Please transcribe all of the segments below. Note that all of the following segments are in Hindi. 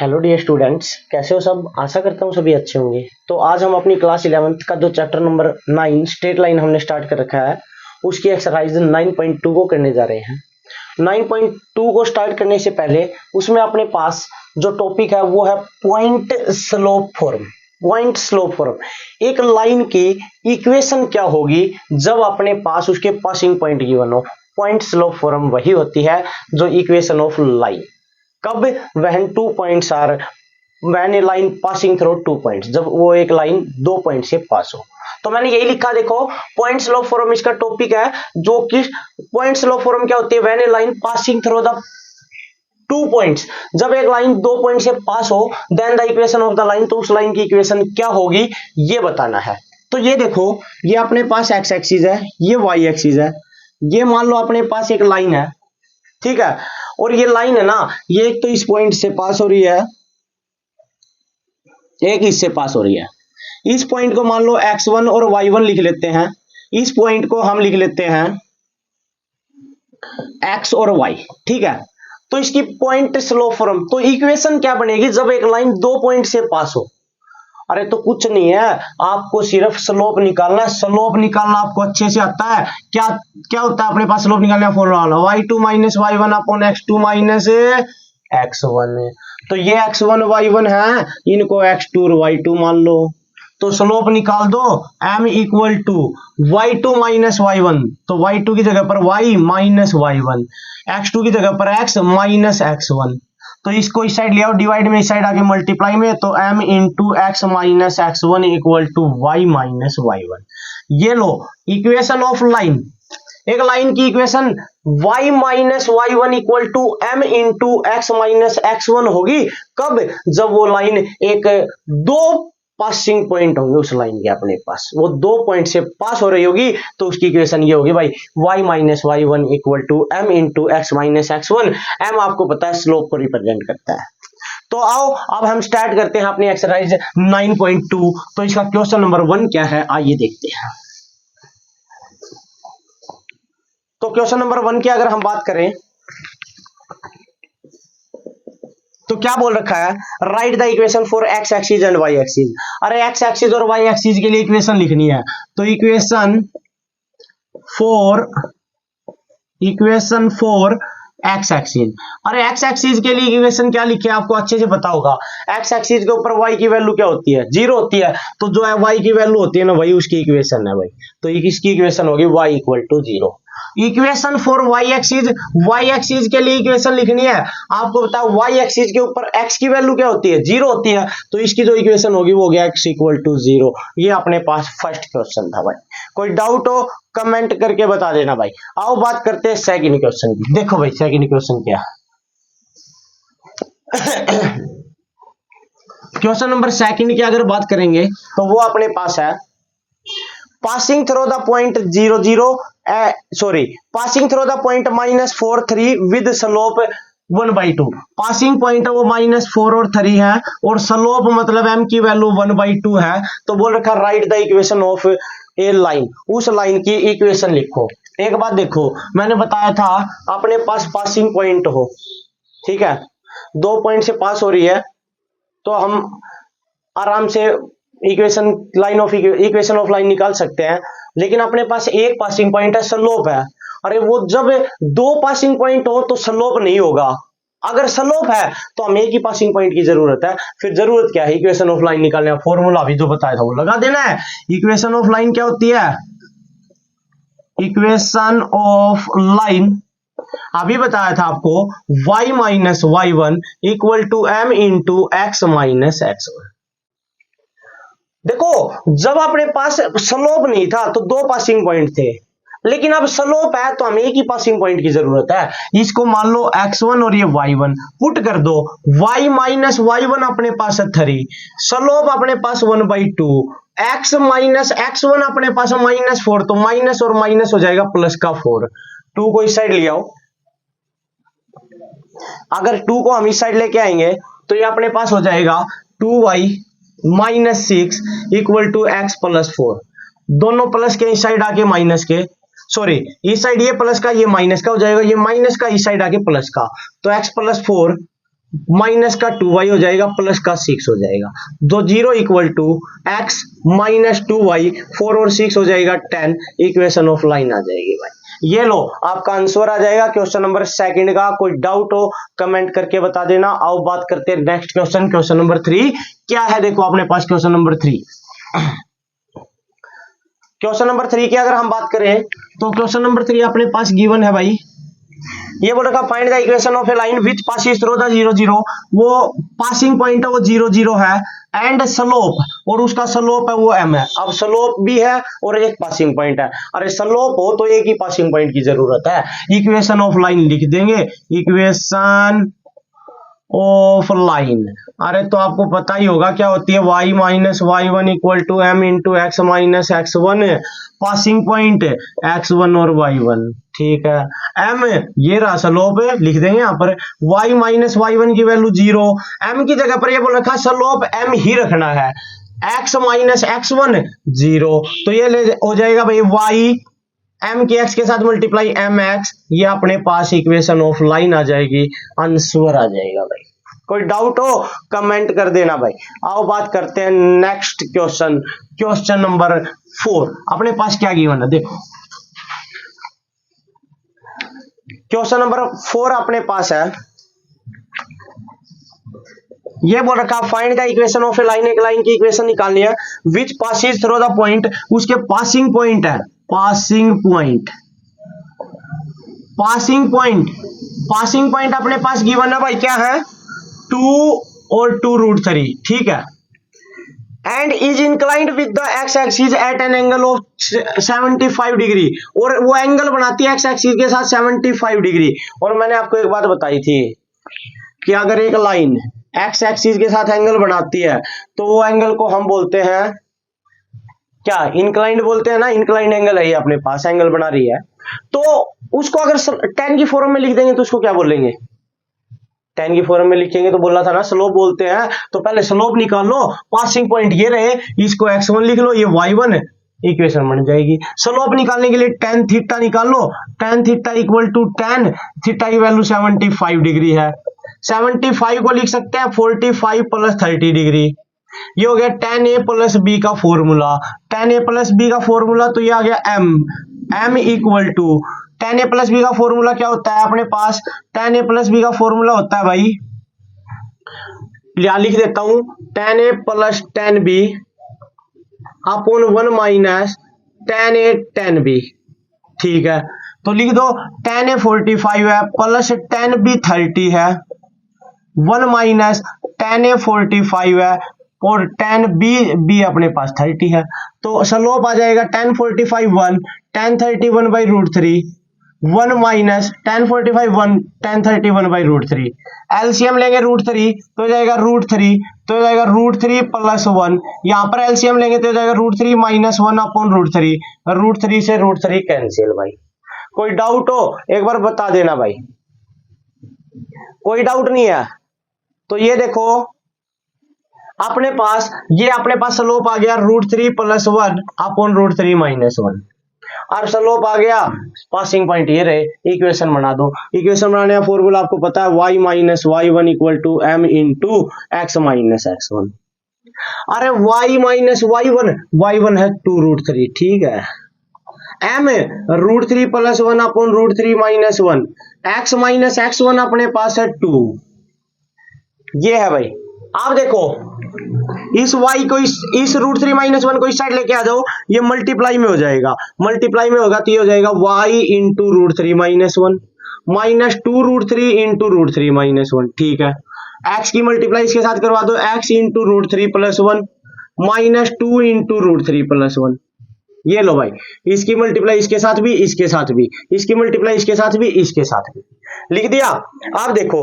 हेलो डियर स्टूडेंट्स, कैसे हो सब। आशा करता हूँ सभी अच्छे होंगे। तो आज हम अपनी क्लास 11th का जो चैप्टर नंबर 9 स्ट्रेट लाइन हमने स्टार्ट कर रखा है, उसकी एक्सरसाइज 9.2 को करने जा रहे हैं। 9.2 को स्टार्ट करने से पहले उसमें अपने पास जो टॉपिक है वो है point slope form. Point slope form एक लाइन की इक्वेशन क्या होगी जब अपने पास उसके पासिंग पॉइंट गिवन हो। पॉइंट स्लोप फॉर्म वही होती है जो इक्वेशन ऑफ लाइन। कब? when 2 points are when a line passing through 2 points, जब वो एक लाइन 2 पॉइंट से पास हो। तो मैंने यही लिखा, देखो पॉइंट स्लोप फॉर्म इसका टॉपिक है, जो कि पॉइंट स्लोप फॉर्म क्या होती है? when a line passing through the 2 points, जब एक लाइन 2 पॉइंट से पास हो, then the equation of the line, तो उस लाइन की इक्वेशन क्या होगी ये बताना है। तो ये देखो, ये अपने पास एक्स एक्सिस है, ये वाई एक्सिस है, ये मान लो अपने पास एक लाइन है, ठीक है। और ये लाइन है ना, ये एक तो इस पॉइंट से पास हो रही है, एक इससे पास हो रही है। इस पॉइंट को मान लो x1 और y1 लिख लेते हैं, इस पॉइंट को हम लिख लेते हैं x और y, ठीक है। तो इसकी पॉइंट स्लोप फॉर्म, तो इक्वेशन क्या बनेगी जब एक लाइन 2 पॉइंट से पास हो? अरे तो कुछ नहीं है, आपको सिर्फ स्लोप निकालना है। स्लोप निकालना आपको अच्छे से आता है। क्या क्या होता है अपने पास स्लोप निकालने का formula? y2 minus y1 upon x2 minus x1। तो ये x1 y1 है, इनको x2 और y2 मान लो। तो स्लोप निकाल दो, m equal to y2 minus y1, तो y2 की जगह पर y माइनस y1, x2 की जगह पर x माइनस x1। तो इसको इस साइड ले आओ, डिवाइड में इस साइड आके मल्टीप्लाई में, तो m into x minus x one equal to y minus y one. ये लो इक्वेशन ऑफ लाइन। एक लाइन की equation y minus y one equal to m into x minus x one होगी। कब? जब वो लाइन एक 2 पासिंग पॉइंट होंगे उस लाइन के अपने पास, वो 2 पॉइंट से पास हो रही होगी, तो उसकी इक्वेशन ये होगी भाई y minus y one equal to m into x minus x one. m आपको पता है स्लोप को रिप्रेजेंट करता है। तो आओ अब हम स्टार्ट करते हैं अपनी एक्सरसाइज 9.2। तो इसका क्वेश्चन नंबर 1 क्या है, आइए देखते हैं। तो क्वेश्चन नंबर 1 की अगर हम बात करें तो क्या बोल रखा है? Right the equation for x axis and y axis. अरे एक्स एक्सिस और वाई एक्सिस के लिए इक्वेशन लिखनी है, तो इक्वेशन फॉर एक्स एक्सिस। अरे एक्स एक्सिस के लिए इक्वेशन क्या लिखे आपको अच्छे से पता होगा। एक्स एक्सिस के ऊपर वाई की वैल्यू क्या होती है? 0 होती है। तो जो है वाई की वैल्यू होती है ना, वही उसकी इक्वेशन है भाई। तो इसकी इक्वेशन होगी y equal to 0। Equation for y axis के लिए इक्वेशन लिखनी है। आपको पता है वाई एक्सिस के ऊपर एक्स की वैल्यू क्या होती है? 0 होती है। तो इसकी जो इक्वेशन होगी वो होगी एक्स इक्वल टू 0। ये अपने पास फर्स्ट क्वेश्चन था भाई। कोई डाउट हो कमेंट करके बता देना भाई। आओ बात करते हैं सेकंड क्वेश्चन की। देखो भाई सेकंड क्वेश्चन क्या है। क्वेश्चन नंबर सेकंड की अगर बात करेंगे तो वो अपने पास है passing through the point 0 0 passing through the point minus 4 3 with slope 1/2। Passing point वो -4 और 3 है, और स्लोप मतलब m की वैल्यू 1/2 है। तो बोल रखा right the equation of a line. उस लाइन की इक्वेशन लिखो। एक बात देखो, मैंने बताया था अपने पास पासिंग पॉइंट हो, ठीक है, 2 पॉइंट से पास हो रही है, तो हम आराम से इक्वेशन ऑफ लाइन निकाल सकते हैं। लेकिन अपने पास एक पासिंग पॉइंट है, स्लोप है। अरे वो जब 2 पासिंग पॉइंट हो तो स्लोप नहीं होगा। अगर स्लोप है तो हमें एक ही पासिंग पॉइंट की जरूरत है। फिर जरूरत क्या है? इक्वेशन ऑफ लाइन निकालने का फॉर्मूला भी जो बताया था वो लगा देना है। इक्वेशन ऑफ लाइन क्या होती है? इक्वेशन ऑफ लाइन अभी बताया था आपको, y minus y one equal to m into x minus x one. देखो जब अपने पास स्लोप नहीं था तो 2 पासिंग पॉइंट थे, लेकिन अब स्लोप है तो हमें एक ही पासिंग पॉइंट की जरूरत है। इसको मान लो x1 और ये y1 पुट कर दो। y माइनस वाई वन अपने पास है 3, स्लोप अपने पास 1/2, x माइनस x1 अपने पास -4, तो माइनस और माइनस हो जाएगा प्लस का 4। 2 को इस साइड ले आओ। अगर 2 को हम इस साइड लेके आएंगे तो ये अपने पास हो जाएगा 2y minus 6 equal to x plus 4। दोनों प्लस के इस साइड आके माइनस के, सॉरी इस साइड ये प्लस का ये माइनस का हो जाएगा, ये माइनस का इस साइड आके प्लस का, तो एक्स प्लस 4 माइनस का 2y हो जाएगा, प्लस का 6 हो जाएगा। दो 0 equal to x minus 2y, 4 और 6 हो जाएगा 10, इक्वेशन ऑफ लाइन आ जाएगी भाई। ये लो आपका आंसर आ जाएगा क्वेश्चन नंबर सेकंड का। कोई डाउट हो कमेंट करके बता देना। आओ बात करते हैं नेक्स्ट क्वेश्चन, क्वेश्चन नंबर 3 क्या है। देखो अपने पास क्वेश्चन नंबर 3, क्वेश्चन नंबर 3 की अगर हम बात करें तो क्वेश्चन नंबर 3 अपने पास गिवन है भाई। ये बोल रखा find the equation of a line which passing through the 0 0, वो पासिंग पॉइंट है वो 0 0 है, एंड स्लोप, और उसका स्लोप है वो m है। अब स्लोप भी है और एक पासिंग पॉइंट है। अरे स्लोप हो तो एक ही पासिंग पॉइंट की जरूरत है। इक्वेशन ऑफ लाइन लिख देंगे, इक्वेशन ऑफ लाइन। अरे तो आपको पता ही होगा क्या होती है, y minus y one equal to m into x minus x one, passing point x1 और y1, ठीक है। m ये रहा स्लोप, लिख देंगे यहाँ पर y माइनस वाई वन की वैल्यू 0, m की जगह पर ये बोल रखा स्लोप m ही रखना है, x माइनस एक्स वन 0, तो ये ले हो जाएगा भाई y m के x के साथ मल्टीप्लाई mx, ये अपने पास इक्वेशन ऑफ लाइन आ जाएगी, आंसर आ जाएगा भाई। कोई डाउट हो कमेंट कर देना भाई। आओ बात करते हैं नेक्स्ट क्वेश्चन, क्वेश्चन नंबर 4 अपने पास क्या गिवन है। देखो क्वेश्चन नंबर 4 अपने पास है, ये बोल रखा find the equation of a line, एक लाइन की इक्वेशन निकालनी है विच पासिंग थ्रू द पॉइंट, उसके पासिंग पॉइंट है, passing point, passing point, passing point अपने पास गिवन है भाई, क्या है 2 और 2√3, ठीक है। And is inclined with the x axis at an angle of 75 degree, और वो एंगल बनाती है एक्स एक्सिस के साथ 75 डिग्री। और मैंने आपको एक बात बताई थी कि अगर एक लाइन एक्स एक्सिस के साथ एंगल बनाती है तो वो एंगल को हम बोलते हैं क्या, इंक्लाइंड बोलते हैं ना। इंक्लाइंड एंगल है ये अपने पास, एंगल बना रही है, तो उसको अगर tan की फॉर्म में लिख देंगे तो उसको क्या बोलेंगे, tan की फॉर्म में लिखेंगे तो बोला था ना स्लोप बोलते हैं। तो पहले स्लोप निकाल लो, पासिंग पॉइंट ये रहे, इसको x1 लिख लो, ये y1, इक्वेशन बन जाएगी। स्लोप निकालने के लिए tan थीटा निकाल लो, tan theta equal to tan theta की वैल्यू 75 डिग्री है, 75 को लिख सकते हैं 45 प्लस 30 डिग्री, ये हो गया tan a प्लस बी का formula, tan a plus b का फॉर्मूला, तो ये आ गया m equal to tan a plus b का फॉर्मूला क्या होता है अपने पास, tan a प्लस बी का फॉर्मूला होता है भाई, लिख देता हूं, tan a plus tan b upon 1 minus tan a tan b, ठीक है। तो लिख दो tan a 45 है प्लस tan b 30 है, 1 माइनस tan a 45 है और tan b अपने पास 30 है, तो स्लोप आ जाएगा tan 45 1, tan 31 by √3, 1 minus tan 45 1, tan 31 by √3, LCM लेंगे √3 तो हो जाएगा √3, तो हो जाएगा √3 प्लस 1, यहाँ पर एलसीएम लेंगे तो हो जाएगा √3 माइनस 1 अपॉन √3, √3 से √3 कैंसिल भाई। कोई डाउट हो एक बार बता देना भाई, कोई डाउट नहीं है। तो ये देखो अपने पास, ये अपने पास स्लोप आ गया √3 प्लस 1 अपॉन √3 माइनस 1, और स्लोप आ गया, पासिंग पॉइंट ये रहे, इक्वेशन बना दो। इक्वेशन बनाने का फॉर्मूला आपको पता है, y minus y one equal to m into x minus x one. अरे y माइनस वाई वन है 2√3, ठीक है, m √3 plus 1 upon √3 minus 1, x minus x one अपने पास है 2, ये है भाई। आप देखो इस y को इस √3 माइनस 1 को इस साइड लेके आ जाओ, ये मल्टीप्लाई में हो जाएगा, मल्टीप्लाई में होगा तो ये हो जाएगा y into √3 minus 1 minus 2√3 into √3 minus 1, ठीक है। x की मल्टीप्लाई इसके साथ करवा दो, x into √3 plus 1 minus 2 into √3 plus 1, ये लो भाई। इसकी मल्टीप्लाई इसके साथ भी, इसके साथ भी, इसकी मल्टीप्लाई इसके साथ भी, इसके साथ भी, लिख दिया। आप देखो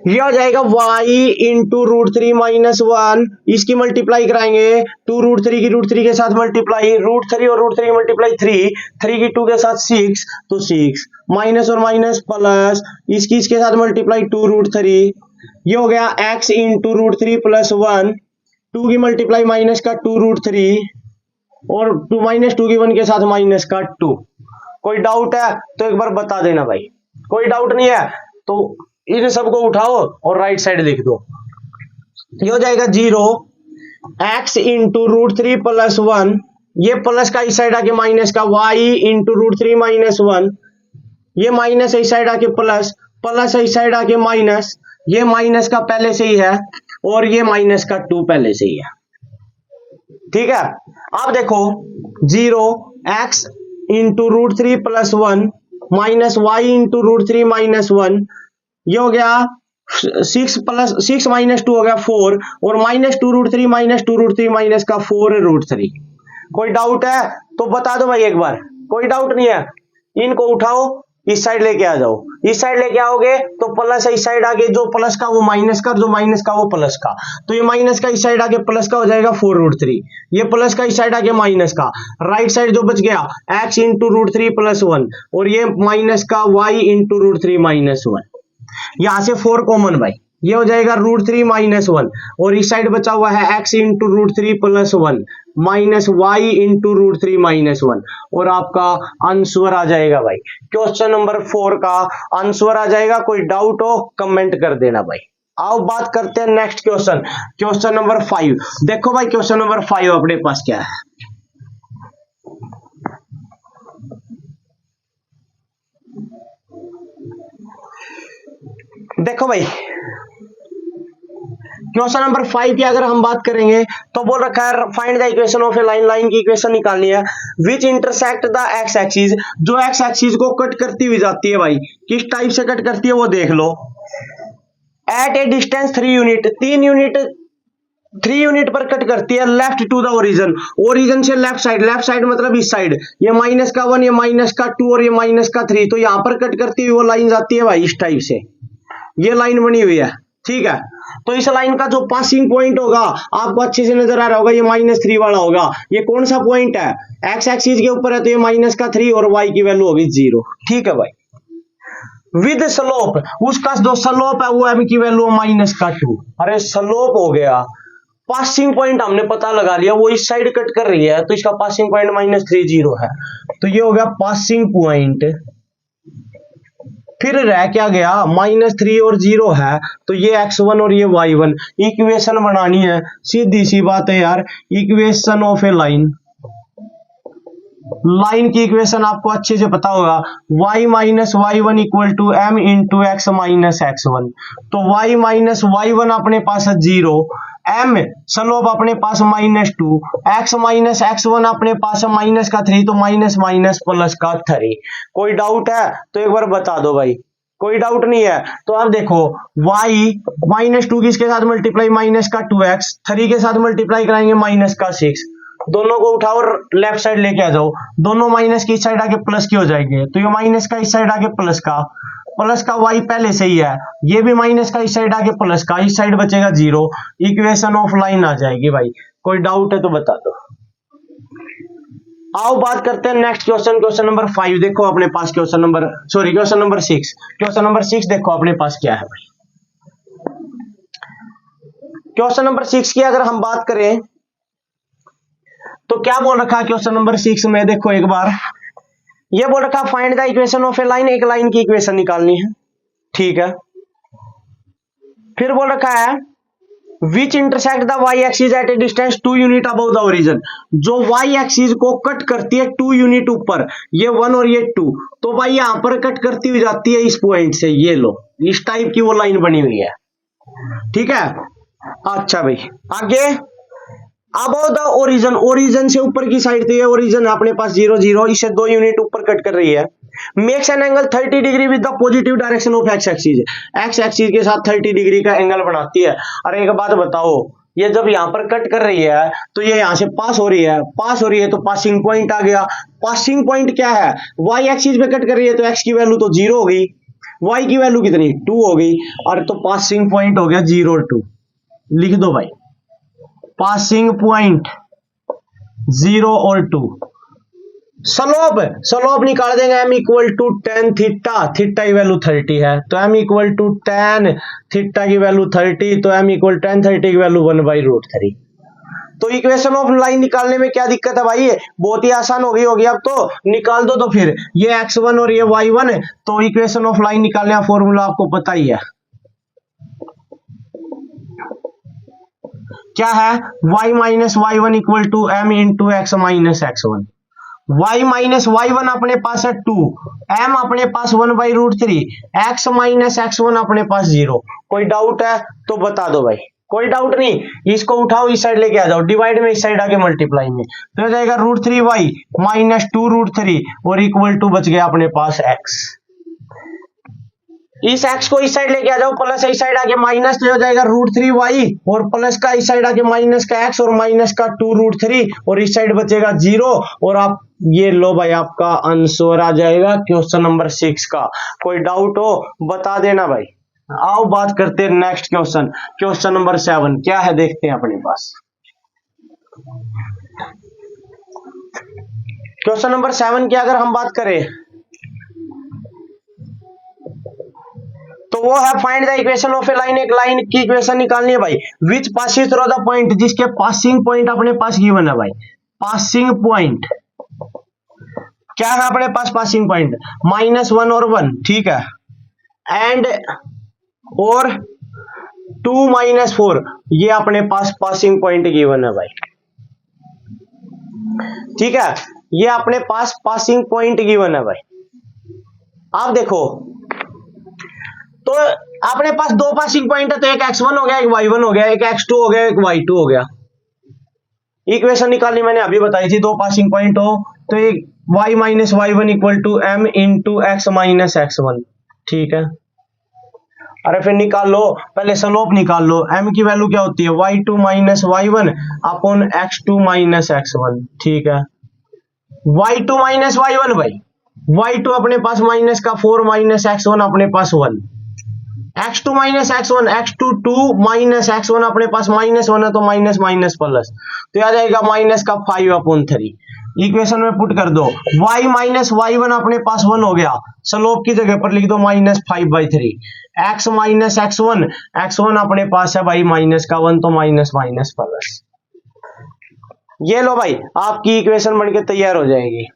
ये आ जाएगा y इंटू √3 माइनस 1, इसकी मल्टीप्लाई कराएंगे 2√3 की √3 के साथ मल्टीप्लाई, √3 और √3 की मल्टीप्लाई 3 की 2 के साथ 6, तो 6 माइनस और माइनस प्लस, इसकी इसके साथ मल्टीप्लाई 2√3, ये हो गया x इंटू √3 प्लस 1, 2 की मल्टीप्लाई माइनस का 2√3 और 2 माइनस 2 की 1 के साथ माइनस का 2। कोई डाउट है तो एक बार बता देना भाई, कोई डाउट नहीं है तो इन सबको उठाओ और राइट साइड लिख दो। ये हो जाएगा 0x इंटू √3 प्लस 1, ये प्लस का इस साइड आके माइनस का, y इंटू √3 माइनस 1, ये माइनस इस साइड आके प्लस, प्लस इस साइड आके माइनस, ये माइनस का पहले से ही है और ये माइनस का 2 पहले से ही है। ठीक है, अब देखो 0x into √3 plus 1 minus y into √3 minus 1, ये हो गया 6 प्लस 6 माइनस 2 हो गया 4, और माइनस 2 √3 माइनस 2 √3 माइनस का 4 √3। कोई डाउट है तो बता दो भाई एक बार, कोई डाउट नहीं है। इनको उठाओ, इस साइड लेके आ जाओ, इस साइड लेके आओगे तो प्लस इस साइड आगे, जो प्लस का वो माइनस का, जो माइनस का वो प्लस का, तो ये माइनस का इस साइड आगे प्लस का हो जाएगा 4 √3, ये प्लस का इस साइड आगे माइनस का, राइट साइड जो बच गया x इंटू √3 प्लस 1, और ये माइनस का y इंटू √3 माइनस 1, यहां से 4 कॉमन भाई, ये हो जाएगा √3 माइनस 1, और इस साइड बचा हुआ है x into √3 plus 1 minus y into √3 minus 1, और आपका आंसर आ जाएगा भाई, क्वेश्चन नंबर 4 का आंसर आ जाएगा। कोई डाउट हो कमेंट कर देना भाई। आओ बात करते हैं नेक्स्ट क्वेश्चन, क्वेश्चन नंबर 5। देखो भाई क्वेश्चन नंबर 5 अपने पास क्या है। देखो भाई क्वेश्चन नंबर 5 की अगर हम बात करेंगे तो बोल रखा है find the equation of a line, line की इक्वेशन निकालनी है विच इंटरसेक्ट द एक्स एक्सिस, जो एक्स एक्सिस को कट करती हुई जाती है भाई, किस टाइप से कट करती है वो देख लो। At a distance 3 unit, 3 unit पर कट करती है left to the origin, origin से लेफ्ट साइड मतलब इस साइड, ये माइनस का 1, ये माइनस का 2 और ये माइनस का 3, तो यहां पर कट करती हुई वो लाइन जाती है भाई इस टाइप से, ये लाइन बनी हुई है। ठीक है, तो इस लाइन का जो पासिंग पॉइंट होगा आपको अच्छे से नजर आ रहा होगा, ये -3 वाला होगा। ये कौन सा पॉइंट है, एक्स एक्सिस के ऊपर है, तो ये माइनस का 3 और y की वैल्यू होगी 0। ठीक है भाई, विद स्लोप, उसका जो स्लोप है वो m की वैल्यू -2। अरे स्लोप हो गया, पासिंग पॉइंट हमने पता लगा लिया, वो इस साइड कट कर रही है तो इसका पासिंग पॉइंट -3 0 है, तो ये हो गया पासिंग पॉइंट। फिर रह क्या गया, -3 और 0 है, तो ये x1 और ये y1, इक्वेशन बनानी है, सीधी सी बात है यार। Equation of a line, line की इक्वेशन आपको अच्छे से पता होगा, y minus y1 equal to m into x minus x1, तो y माइनस y1 अपने पास है 0, m स्लोप अपने पास -2, x माइनस x1 अपने पास है माइनस का 3, तो माइनस माइनस प्लस का 3। कोई डाउट है तो एक बार बता दो भाई, कोई डाउट नहीं है तो आप देखो y -2 किसके साथ मल्टीप्लाई, माइनस का 2x, 3 के साथ मल्टीप्लाई कराएंगे माइनस का 6, दोनों को उठाओ और लेफ्ट साइड लेके आ जाओ, दोनों माइनस की इस साइड आके प्लस की हो जाएंगे, तो ये माइनस का इस साइड आके प्लस का y पहले से ही है, ये भी माइनस का इस साइड आके प्लस का, इस साइड बचेगा 0, इक्वेशन ऑफ लाइन आ जाएगी भाई। कोई डाउट है तो बता दो। आओ बात करते हैं नेक्स्ट क्वेश्चन, क्वेश्चन नंबर 5। देखो अपने पास क्वेश्चन नंबर 6, क्वेश्चन नंबर 6 देखो अपने पास क्या है भाई। क्वेश्चन नंबर 6 की अगर हम बात करें तो क्या बोल रखा है क्वेश्चन नंबर 6 में, देखो एक बार ये बोल रखा find the equation of a line, एक लाइन की इक्वेशन निकालनी है। ठीक है, फिर बोल रखा है विच intersect the y axis at a distance 2 unit above the origin, जो y एक्सिस को कट करती है 2 यूनिट ऊपर, ये 1 और ये 2, तो भाई यहां पर कट करती हुई जाती है इस पॉइंट से, ये लो इस टाइप की वो लाइन बनी हुई है। ठीक है, अच्छा भाई आगे अबव द ओरिजिन, ओरिजिन से ऊपर की साइड, तो ये ओरिजिन अपने पास 0 0, इसे 2 यूनिट ऊपर कट कर रही है। Makes an angle 30 degree with the positive direction of x axis, x axis के साथ 30 डिग्री का एंगल बनाती है। अरे एक बात बताओ, ये जब यहां पर कट कर रही है तो ये यहां से पास हो रही है, तो पासिंग पॉइंट आ गया। पासिंग पॉइंट क्या है, वाई एक्सिस पे कट कर रही है तो एक्स की वैल्यू तो 0 हो गई, वाई की वैल्यू कितनी 2 हो गई, और तो पासिंग पॉइंट हो गया 0 और 2। लिख दो भाई, पासिंग पॉइंट 0 और 2। स्लोप निकाल देंगे, m equal to tan theta, theta की वैल्यू 30 है, तो m equal to tan theta की वैल्यू 30, तो m इक्वल tan 30 की वैल्यू 1/√3। तो इक्वेशन ऑफ लाइन निकालने में क्या दिक्कत है भाई, बहुत ही आसान हो गई होगी। अब तो निकाल दो। तो फिर ये x1 और ये y1 है, तो इक्वेशन ऑफ लाइन निकालने का फॉर्मूला आपको पता ही है, क्या है, y minus y1 equal to m into x minus x1। y minus y1 अपने पास है 2, m अपने पास 1/√3, x माइनस x1 अपने पास 0। कोई डाउट है तो बता दो भाई, कोई डाउट नहीं। इसको उठाओ, इस साइड लेके आ जाओ, डिवाइड में इस साइड आके मल्टीप्लाई में, तो हो जाएगा √3y माइनस 2√3 और इक्वल टू बच गया अपने पास x। इस x को इस साइड लेके आ जाओ, प्लस इस साइड आके माइनस, तो हो जाएगा √3y और प्लस का इस साइड आके माइनस का x और माइनस का 2√3 और इस साइड बचेगा 0। और आप ये लो भाई, आपका आंसर आ जाएगा क्वेश्चन नंबर 6 का। कोई डाउट हो बता देना भाई। आओ बात करते हैं नेक्स्ट क्वेश्चन, क्वेश्चन नंबर 7 क्या है देखते हैं अपने पास। क्वेश्चन नंबर 7 की अगर हम बात करें तो वो है find the equation of a line. एक लाइन की इक्वेशन निकालनी है भाई, विच पासिंग थ्रू द पॉइंट, जिसके पासिंग पॉइंट अपने पास गिवन है भाई। पासिंग पॉइंट क्या है अपने पास, पासिंग पॉइंट -1 और 1, ठीक है, एंड और 2 - 4, ये अपने पास पासिंग पॉइंट गिवन है भाई, ठीक है, ये अपने पास पासिंग पॉइंट गिवन है भाई। आप देखो तो अपने पास दो पासिंग पॉइंट है, तो एक x1 हो गया, एक y1 हो गया, एक x2 हो गया, एक y2 हो गया। इक्वेशन निकालनी मैंने अभी बताई थी, दो पासिंग पॉइंट हो तो एक y minus y1 equal to m into x minus x1, ठीक है। अरे फिर निकाल लो, पहले स्लोप निकाल लो। m की वैल्यू क्या होती है, y2 minus y1 upon x2 minus x1, ठीक है। y2 माइनस y1 भाई, y2 अपने पास माइनस का 4 माइनस x1 अपने पास 1, x2 minus x1, x2 2 minus x1 अपने पास -1 है, तो माइनस माइनस प्लस, तो आ जाएगा माइनस का 5/3। इक्वेशन में पुट कर दो, y माइनस y1 अपने पास 1 हो गया, स्लोप की जगह पर लिख दो -5/3, x माइनस x1, x1 अपने पास है भाई माइनस का 1, तो माइनस माइनस प्लस। ये लो भाई, आपकी इक्वेशन बनके तैयार हो जाएगी।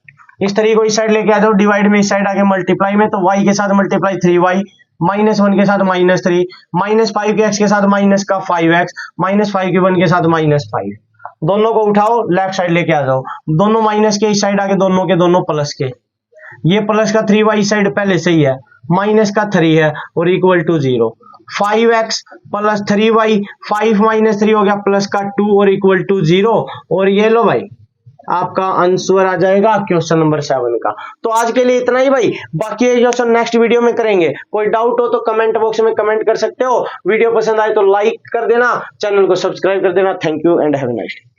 इस तरीके को इस साइड लेके आ जाओ, डिवाइड में इस साइड आके मल्टीप्लाई में, तो y के साथ मल्टीप्लाई 3y, -1 के साथ -3, -5 के x के साथ माइनस का 5x, -5 के 1 के साथ -5। दोनों को उठाओ, लेफ्ट साइड लेके आ जाओ, दोनों माइनस के इस साइड आके दोनों के दोनों प्लस के, ये प्लस का 3y इस साइड पहले से ही है, माइनस का 3 है और equal to 0। 5x plus 3y, 5 - 3 हो गया प्लस का 2 और इक्वल टू 0। और ये लो भाई, आपका आंसर आ जाएगा क्वेश्चन नंबर 7 का। तो आज के लिए इतना ही भाई, बाकी ये क्वेश्चन नेक्स्ट वीडियो में करेंगे। कोई डाउट हो तो कमेंट बॉक्स में कमेंट कर सकते हो। वीडियो पसंद आए तो लाइक कर देना, चैनल को सब्सक्राइब कर देना। Thank you and have a nice day.